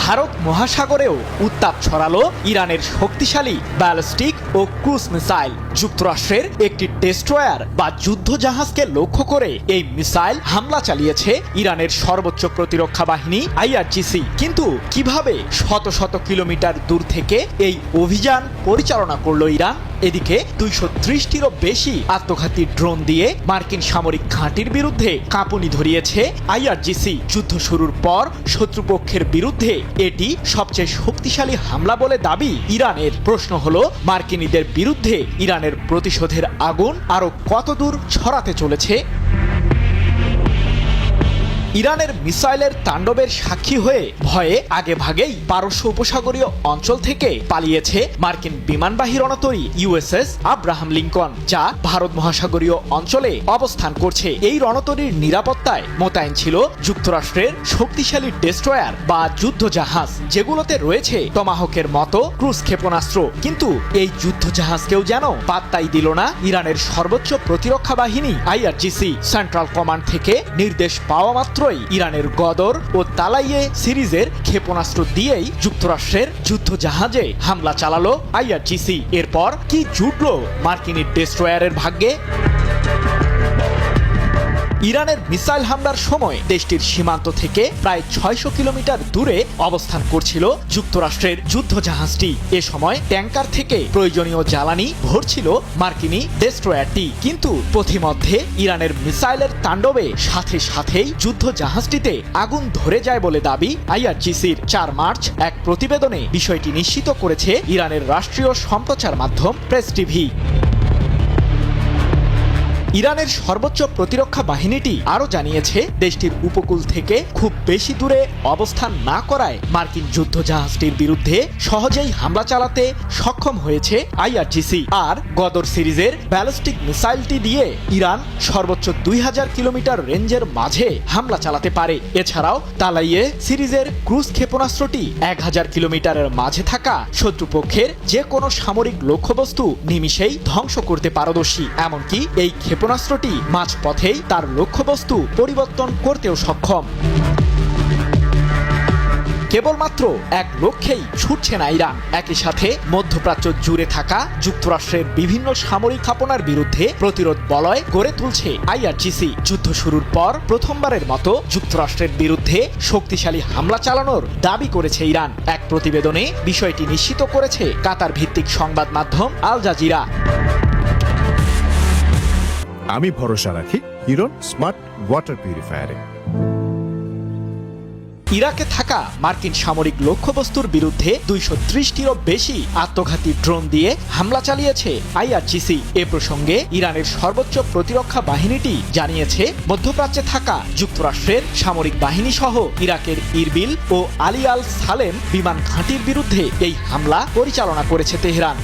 ভারত মহাসাগরেও উত্তাপ ছড়ালো ইরানের শক্তিশালী ব্যালিস্টিক ও ক্রুজ মিসাইল। যুক্তরাষ্ট্রের একটি ডেস্ট্রয়ার বা যুদ্ধজাহাজকে লক্ষ্য করে এই মিসাইল হামলা চালিয়েছে ইরানের সর্বোচ্চ প্রতিরক্ষা বাহিনী IRGC। কিন্তু কিভাবে শত শত কিলোমিটার দূর থেকে এই অভিযান পরিচালনা করলো ইরান? এদিকে 230টিরও বেশি আত্মঘাতী ড্রোন দিয়ে মার্কিন সামরিক ঘাঁটির বিরুদ্ধে কাঁপুনি ধরিয়েছে IRGC। যুদ্ধ শুরুর পর শত্রুপক্ষের বিরুদ্ধে এটি সবচেয়ে শক্তিশালী হামলা বলে দাবি ইরানের। প্রশ্ন হলো, মার্কিনীদের বিরুদ্ধে ইরানের প্রতিশোধের আগুন আরো কতদূর ছড়াতে চলেছে? ইরানের মিসাইলের তাণ্ডবের সাক্ষী হয়ে ভয়ে আগেভাগেই পারস্য উপসাগরীয় অঞ্চল থেকে পালিয়েছে মার্কিন বিমানবাহী রণতরী USS আব্রাহাম লিঙ্কন, যা ভারত মহাসাগরীয় অঞ্চলে অবস্থান করছে। এই রণতরীর নিরাপত্তায় মোতায়েন ছিল যুক্তরাষ্ট্রের শক্তিশালী ডেস্ট্রয়ার বা যুদ্ধজাহাজ, যেগুলোতে রয়েছে টমাহকের মতো ক্রুজ ক্ষেপণাস্ত্র। কিন্তু এই যুদ্ধজাহাজকেও যেন পাত্তাই দিল না ইরানের সর্বোচ্চ প্রতিরক্ষা বাহিনী IRGC। সেন্ট্রাল কমান্ড থেকে নির্দেশ পাওয়া মাত্র ইরানের গদর ও তালাইয়ে সিরিজের ক্ষেপণাস্ত্র দিয়েই যুক্তরাষ্ট্রের যুদ্ধজাহাজে হামলা চালালো IRGC। এরপর কি জুটল মার্কিনী ডেস্ট্রয়ারের ভাগ্যে? ইরানের মিসাইল হামলার সময় দেশটির সীমান্ত থেকে প্রায় 600 কিলোমিটার দূরে অবস্থান করছিল যুক্তরাষ্ট্রের যুদ্ধজাহাজটি। এ সময় ট্যাঙ্কার থেকে প্রয়োজনীয় জ্বালানি ভরছিল মার্কিনী ডেস্ট্রয়ারটি। কিন্তু পথিমধ্যে ইরানের মিসাইলের তাণ্ডবে সাথে সাথেই যুদ্ধজাহাজটিতে আগুন ধরে যায় বলে দাবি IRGCর। 4 মার্চ এক প্রতিবেদনে বিষয়টি নিশ্চিত করেছে ইরানের রাষ্ট্রীয় সম্প্রচার মাধ্যম প্রেস টিভি। ইরানের সর্বোচ্চ প্রতিরক্ষা বাহিনীটি আরও জানিয়েছে, দেশটির উপকূল থেকে খুব বেশি দূরে অবস্থান না করায় মার্কিন যুদ্ধজাহাজটির বিরুদ্ধে সহজেই হামলা চালাতে সক্ষম হয়েছে IRGC। আর গদর সিরিজের ব্যালিস্টিক মিসাইলটি দিয়ে ইরান সর্বোচ্চ 2000 কিলোমিটার রেঞ্জের মাঝে হামলা চালাতে পারে। এছাড়াও তালাইয়ে সিরিজের ক্রুজ ক্ষেপণাস্ত্রটি 1000 কিলোমিটারের মাঝে থাকা শত্রুপক্ষের যে কোনো সামরিক লক্ষ্যবস্তু নিমিষেই ধ্বংস করতে পারদর্শী। এমনকি এই ক্ষেপণাস্ত্রটি মাঝপথেই তার লক্ষ্যবস্তু পরিবর্তন করতেও সক্ষম। কেবলমাত্র এক লক্ষ্যেই ছুটছে না ইরান, একই সাথে মধ্যপ্রাচ্য জুড়ে থাকা যুক্তরাষ্ট্রের বিভিন্ন সামরিক স্থাপনার বিরুদ্ধে প্রতিরোধ বলয় গড়ে তুলছে IRGC। যুদ্ধ শুরুর পর প্রথমবারের মতো যুক্তরাষ্ট্রের বিরুদ্ধে শক্তিশালী হামলা চালানোর দাবি করেছে ইরান। এক প্রতিবেদনে বিষয়টি নিশ্চিত করেছে কাতার ভিত্তিক সংবাদ মাধ্যম আল জাজিরা। আমি ভরসা রাখি হিরন স্মার্ট ওয়াটার পিউরিফায়ারে। ইরাকে থাকা মার্কিন সামরিক লক্ষ্যবস্তুর বিরুদ্ধে 230টিরও বেশি আত্মঘাতী ড্রোন দিয়ে হামলা চালিয়েছে IRGC। এ প্রসঙ্গে ইরানের সর্বোচ্চ প্রতিরক্ষা বাহিনীটি জানিয়েছে, মধ্যপ্রাচ্যে থাকা যুক্তরাষ্ট্রের সামরিক বাহিনী সহ ইরাকের ইরবিল ও আলী আল সালেম বিমান ঘাঁটির বিরুদ্ধে এই হামলা পরিচালনা করেছে তেহরান।